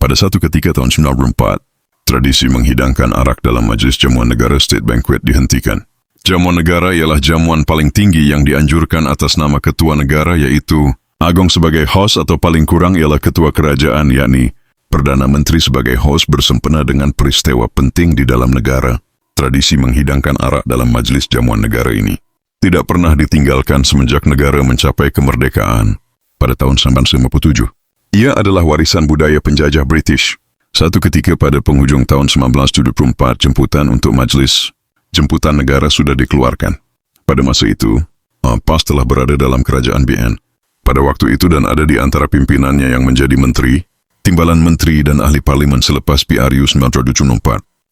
Pada satu ketika tahun 1994, tradisi menghidangkan arak dalam majlis jamuan negara State Banquet dihentikan. Jamuan negara ialah jamuan paling tinggi yang dianjurkan atas nama ketua negara, iaitu Agong sebagai host atau paling kurang ialah ketua kerajaan, yakni Perdana Menteri sebagai host bersempena dengan peristiwa penting di dalam negara. Tradisi menghidangkan arak dalam majlis jamuan negara ini tidak pernah ditinggalkan semenjak negara mencapai kemerdekaan pada tahun 1957. Ia adalah warisan budaya penjajah British. Satu ketika pada penghujung tahun 1974, jemputan untuk majlis jemputan negara sudah dikeluarkan. Pada masa itu, PAS telah berada dalam kerajaan BN. Pada waktu itu dan ada di antara pimpinannya yang menjadi menteri, timbalan menteri dan ahli parlimen selepas PRU 1974.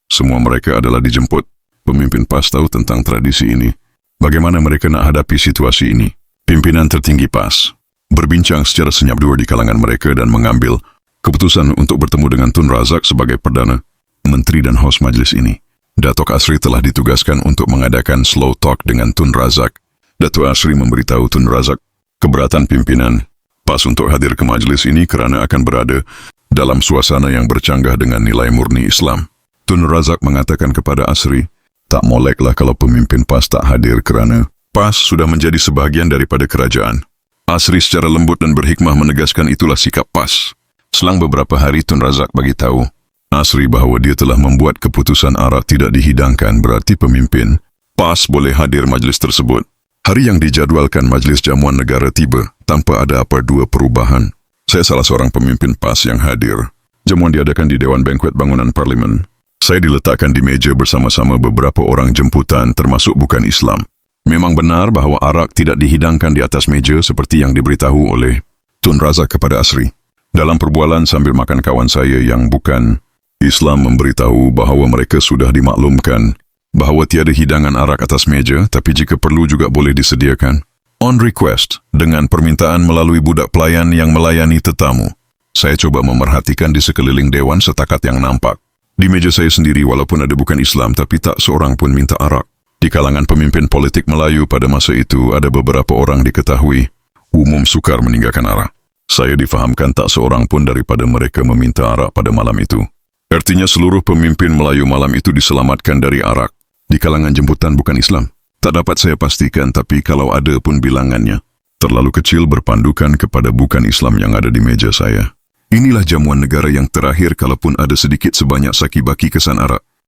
Semua mereka adalah dijemput. Pemimpin PAS tahu tentang tradisi ini. Bagaimana mereka nak hadapi situasi ini? Pimpinan tertinggi PAS berbincang secara senyap-dua di kalangan mereka dan mengambil keputusan untuk bertemu dengan Tun Razak sebagai Perdana Menteri dan host majlis ini. Datuk Asri telah ditugaskan untuk mengadakan slow talk dengan Tun Razak. Datuk Asri memberitahu Tun Razak keberatan pimpinan PAS untuk hadir ke majlis ini kerana akan berada dalam suasana yang bercanggah dengan nilai murni Islam. Tun Razak mengatakan kepada Asri, tak moleklah kalau pemimpin PAS tak hadir kerana PAS sudah menjadi sebahagian daripada kerajaan. Asri secara lembut dan berhikmah menegaskan itulah sikap PAS. Selang beberapa hari Tun Razak bagi tahu Asri bahawa dia telah membuat keputusan arak tidak dihidangkan, berarti pemimpin PAS boleh hadir majlis tersebut. Hari yang dijadualkan majlis jamuan negara tiba tanpa ada apa-dua perubahan. Saya salah seorang pemimpin PAS yang hadir. Jamuan diadakan di Dewan Banquet Bangunan Parlimen. Saya diletakkan di meja bersama-sama beberapa orang jemputan termasuk bukan Islam. Memang benar bahawa arak tidak dihidangkan di atas meja seperti yang diberitahu oleh Tun Razak kepada Asri. Dalam perbualan sambil makan, kawan saya yang bukan Islam memberitahu bahawa mereka sudah dimaklumkan bahawa tiada hidangan arak atas meja, tapi jika perlu juga boleh disediakan on request dengan permintaan melalui budak pelayan yang melayani tetamu. Saya coba memerhatikan di sekeliling dewan setakat yang nampak. Di meja saya sendiri walaupun ada bukan Islam, tapi tak seorang pun minta arak. Di kalangan pemimpin politik Melayu pada masa itu ada beberapa orang diketahui umum sukar meninggalkan arak. Saya difahamkan tak seorang pun daripada mereka meminta arak pada malam itu. Artinya seluruh pemimpin Melayu malam itu diselamatkan dari arak. Di kalangan jemputan bukan Islam, tak dapat saya pastikan, tapi kalau ada pun bilangannya terlalu kecil berpandukan kepada bukan Islam yang ada di meja saya. Inilah jamuan negara yang terakhir, kalaupun ada sedikit sebanyak saki baki kesan arak.